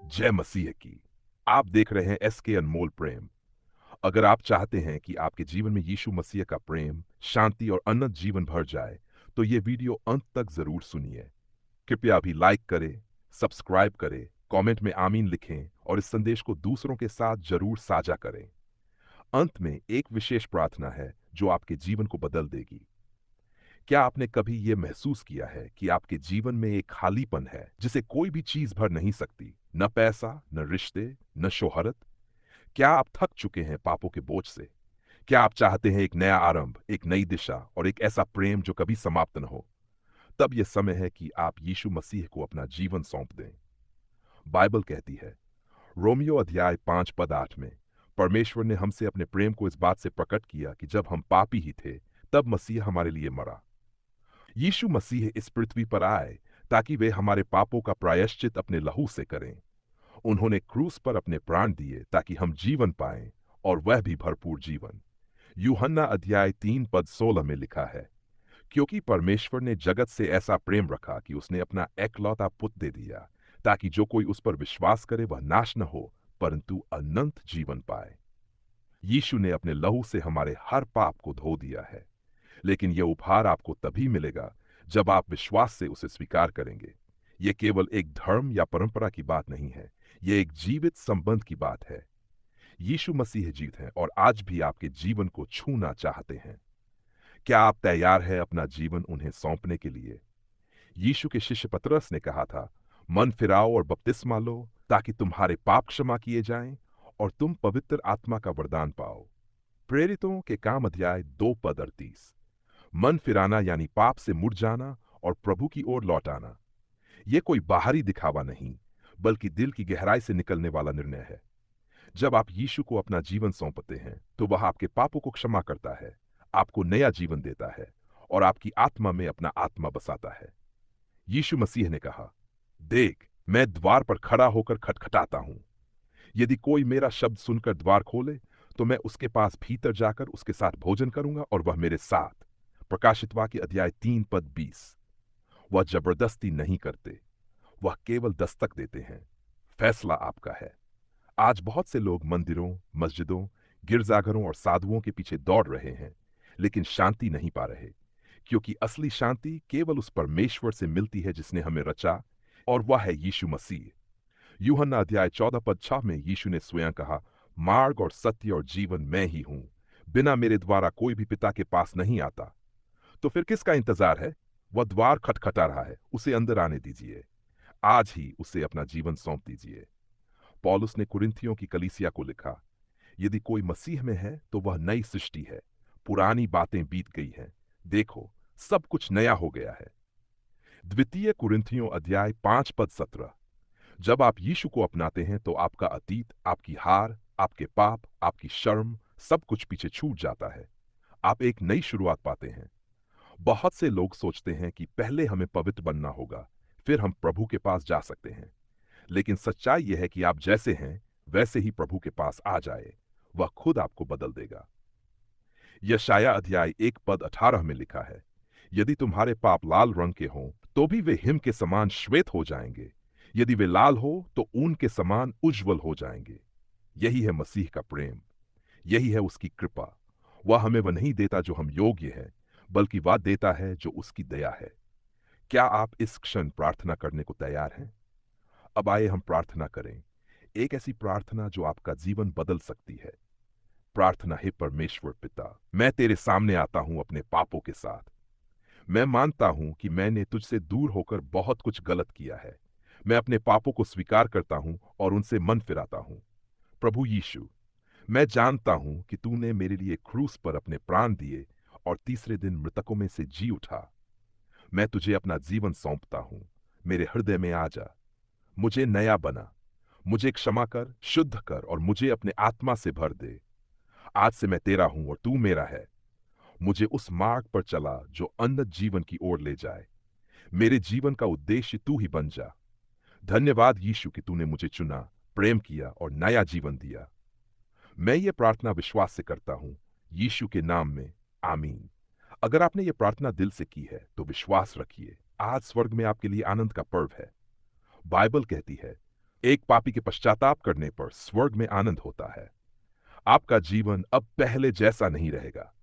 जय मसीह की। आप देख रहे हैं एसके अनमोल प्रेम। अगर आप चाहते हैं कि आपके जीवन में यीशु मसीह का प्रेम, शांति और अनंत जीवन भर जाए, तो ये वीडियो अंत तक जरूर सुनिए। कृपया अभी लाइक करें, सब्सक्राइब करें, कमेंट में आमीन लिखें और इस संदेश को दूसरों के साथ जरूर साझा करें। अंत में एक विशेष प्रार्थना है जो आपके जीवन को बदल देगी। क्या आपने कभी यह महसूस किया है कि आपके जीवन में एक खालीपन है जिसे कोई भी चीज भर नहीं सकती? न पैसा, न रिश्ते, न शोहरत। क्या आप थक चुके हैं पापों के बोझ से? क्या आप चाहते हैं एक नया आरंभ, एक नई दिशा और एक ऐसा प्रेम जो कभी समाप्त न हो? तब यह समय है कि आप यीशु मसीह को अपना जीवन सौंप दें। बाइबल कहती है, रोमियो अध्याय 5 पद 8 में, परमेश्वर ने हमसे अपने प्रेम को इस बात से प्रकट किया कि जब हम पापी ही थे तब मसीह हमारे लिए मरा। यीशु मसीह इस पृथ्वी पर आए ताकि वे हमारे पापों का प्रायश्चित अपने लहू से करें। उन्होंने क्रूस पर अपने प्राण दिए ताकि हम जीवन पाएं, और वह भी भरपूर जीवन। यूहन्ना अध्याय 3 पद 16 में लिखा है, क्योंकि परमेश्वर ने जगत से ऐसा प्रेम रखा कि उसने अपना एकलौता पुत्र दे दिया, ताकि जो कोई उस पर विश्वास करे वह नाश न हो परंतु अनंत जीवन पाए। यीशु ने अपने लहू से हमारे हर पाप को धो दिया है, लेकिन यह उपहार आपको तभी मिलेगा जब आप विश्वास से उसे स्वीकार करेंगे। यह केवल एक धर्म या परंपरा की बात नहीं है, यह एक जीवित संबंध की बात है। यीशु मसीह जीवित हैं और आज भी आपके जीवन को छूना चाहते हैं। क्या आप तैयार हैं अपना जीवन उन्हें सौंपने के लिए? यीशु के शिष्य पतरस ने कहा था, मन फिराओ और बपतिस्मा लो ताकि तुम्हारे पाप क्षमा किए जाएं और तुम पवित्र आत्मा का वरदान पाओ। प्रेरितों के काम अध्याय 2 पद 38। मन फिराना यानी पाप से मुड़ जाना और प्रभु की ओर लौट आना। यह कोई बाहरी दिखावा नहीं, बल्कि दिल की गहराई से निकलने वाला निर्णय है। जब आप यीशु को अपना जीवन सौंपते हैं तो वह आपके पापों को क्षमा करता है, आपको नया जीवन देता है और आपकी आत्मा में अपना आत्मा बसाता है। यीशु मसीह ने कहा, देख, मैं द्वार पर खड़ा होकर खटखटाता हूं। यदि कोई मेरा शब्द सुनकर द्वार खोले तो मैं उसके पास भीतर जाकर उसके साथ भोजन करूंगा और वह मेरे साथ। प्रकाशित वाक्य अध्याय 3 पद 20। वह जबरदस्ती नहीं करते, वह केवल दस्तक देते हैं। फैसला आपका है। आज बहुत से लोग मंदिरों, मस्जिदों, गिरजाघरों और साधुओं के पीछे दौड़ रहे हैं, लेकिन शांति नहीं पा रहे, क्योंकि असली शांति केवल उस परमेश्वर से मिलती है जिसने हमें रचा, और वह है यीशु मसीह। यूहन्ना अध्याय 14 पद 6 में यीशु ने स्वयं कहा, मार्ग और सत्य और जीवन मैं ही हूं, बिना मेरे द्वारा कोई भी पिता के पास नहीं आता। तो फिर किसका इंतजार है? वह द्वार खटखटा रहा है, उसे अंदर आने दीजिए। आज ही उसे अपना जीवन सौंप दीजिए। पौलुस ने कुरिन्थियों की कलीसिया को लिखा, यदि कोई मसीह में है तो वह नई सृष्टि है, पुरानी बातें बीत गई हैं, देखो सब कुछ नया हो गया है। द्वितीय कुरिन्थियों अध्याय 5 पद 17। जब आप यीशु को अपनाते हैं तो आपका अतीत, आपकी हार, आपके पाप, आपकी शर्म, सब कुछ पीछे छूट जाता है। आप एक नई शुरुआत पाते हैं। बहुत से लोग सोचते हैं कि पहले हमें पवित्र बनना होगा, फिर हम प्रभु के पास जा सकते हैं। लेकिन सच्चाई यह है कि आप जैसे हैं वैसे ही प्रभु के पास आ जाए, वह खुद आपको बदल देगा। यशाया अध्याय 1 पद 18 में लिखा है, यदि तुम्हारे पाप लाल रंग के हों तो भी वे हिम के समान श्वेत हो जाएंगे, यदि वे लाल हो तो ऊन के समान उज्जवल हो जाएंगे। यही है मसीह का प्रेम, यही है उसकी कृपा। वह हमें वह नहीं देता जो हम योग्य हैं, बल्कि वह देता है जो उसकी दया है। क्या आप इस क्षण प्रार्थना करने को तैयार हैं? अब आइए हम प्रार्थना करें, एक ऐसी प्रार्थना जो आपका जीवन बदल सकती है। प्रार्थना। हे परमेश्वर पिता, मैं तेरे सामने आता हूं अपने पापों के साथ। मैं मानता हूं कि मैंने तुझसे दूर होकर बहुत कुछ गलत किया है। मैं अपने पापों को स्वीकार करता हूं और उनसे मन फिराता हूं। प्रभु यीशु, मैं जानता हूं कि तूने मेरे लिए क्रूस पर अपने प्राण दिए और तीसरे दिन मृतकों में से जी उठा। मैं तुझे अपना जीवन सौंपता हूं। मेरे हृदय में आ जा, मुझे नया बना, मुझे क्षमा कर, शुद्ध कर और मुझे अपने आत्मा से भर दे। आज से मैं तेरा हूं और तू मेरा है। मुझे उस मार्ग पर चला जो अनंत जीवन की ओर ले जाए। मेरे जीवन का उद्देश्य तू ही बन जा। धन्यवाद यीशु कि तूने मुझे चुना, प्रेम किया और नया जीवन दिया। मैं ये प्रार्थना विश्वास से करता हूं, यीशु के नाम में, आमीन। अगर आपने ये प्रार्थना दिल से की है तो विश्वास रखिए, आज स्वर्ग में आपके लिए आनंद का पर्व है। बाइबल कहती है, एक पापी के पश्चाताप करने पर स्वर्ग में आनंद होता है। आपका जीवन अब पहले जैसा नहीं रहेगा।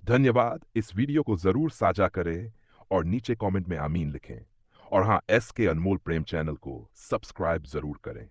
धन्यवाद। इस वीडियो को जरूर साझा करें और नीचे कमेंट में आमीन लिखें। और हाँ, एस के अनमोल प्रेम चैनल को सब्सक्राइब जरूर करें।